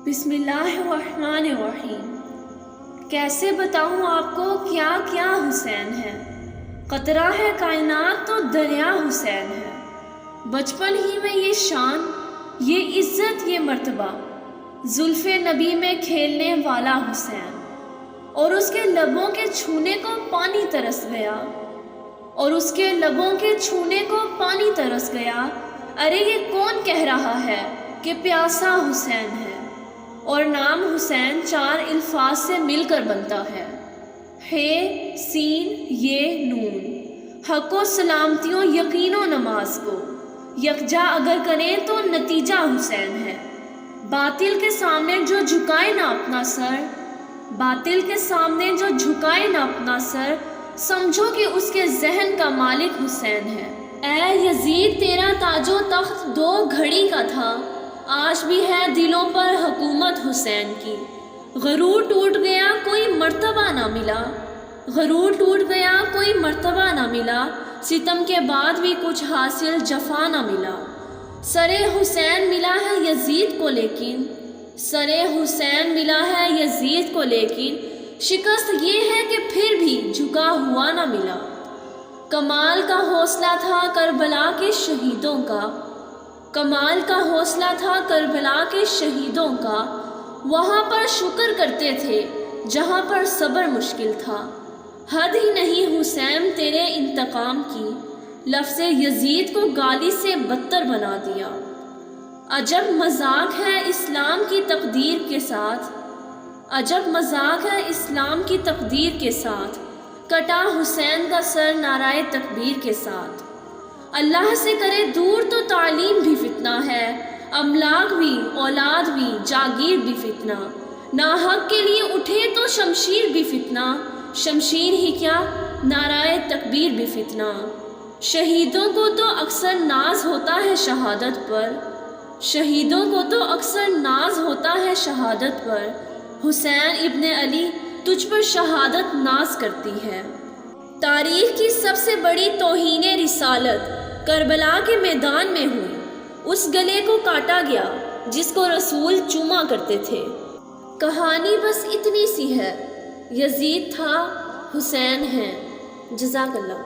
بسم اللہ الرحمن الرحیم۔ کیسے بتاؤں آپ کو کیا کیا حسین ہے، قطرہ ہے کائنات تو دریا حسین ہے۔ بچپن ہی میں یہ شان، یہ عزت، یہ مرتبہ، زلف نبی میں کھیلنے والا حسین، اور اس کے لبوں کے چھونے کو پانی ترس گیا، اور اس کے لبوں کے چھونے کو پانی ترس گیا۔ ارے یہ کون کہہ رہا ہے کہ پیاسا حسین ہے؟ اور نام حسین 4 الفاظ سے مل کر بنتا ہے، ہے، سین، یہ، نون۔ حق و سلامتیوں، یقین و نماز کو یکجا اگر کریں تو نتیجہ حسین ہے۔ باطل کے سامنے جو جھکائے نہ اپنا سر، باطل کے سامنے جو جھکائے نہ اپنا سر، سمجھو کہ اس کے ذہن کا مالک حسین ہے۔ اے یزید، تیرا تاج و تخت 2 گھڑی کا تھا، آج بھی ہے دلوں پر حکومت حسین کی۔ غرور ٹوٹ گیا کوئی مرتبہ نہ ملا، غرور ٹوٹ گیا کوئی مرتبہ نہ ملا، ستم کے بعد بھی کچھ حاصل جفا نہ ملا۔ سر حسین ملا ہے یزید کو لیکن، سر حسین ملا ہے یزید کو لیکن، شکست یہ ہے کہ پھر بھی جھکا ہوا نہ ملا۔ کمال کا حوصلہ تھا کربلا کے شہیدوں کا، کمال کا حوصلہ تھا کربلا کے شہیدوں کا، وہاں پر شکر کرتے تھے جہاں پر صبر مشکل تھا۔ حد ہی نہیں حسین تیرے انتقام کی، لفظ یزید کو گالی سے بدتر بنا دیا۔ عجب مذاق ہے اسلام کی تقدیر کے ساتھ، عجب مذاق ہے اسلام کی تقدیر کے ساتھ، کٹا حسین کا سر نعرہ تکبیر کے ساتھ۔ اللہ سے کرے دور تو تعلیم بھی فتنہ ہے، املاک بھی، اولاد بھی، جاگیر بھی فتنہ۔ ناحق کے لیے اٹھے تو شمشیر بھی فتنہ، شمشیر ہی کیا نعرہ تکبیر بھی فتنہ۔ شہیدوں کو تو اکثر ناز ہوتا ہے شہادت پر، شہیدوں کو تو اکثر ناز ہوتا ہے شہادت پر، حسین ابن علی تجھ پر شہادت ناز کرتی ہے۔ تاریخ کی سب سے بڑی توہین رسالت کربلا کے میدان میں ہوئی، اس گلے کو کاٹا گیا جس کو رسول چوما کرتے تھے۔ کہانی بس اتنی سی ہے، یزید تھا، حسین ہے۔ جزاک اللہ۔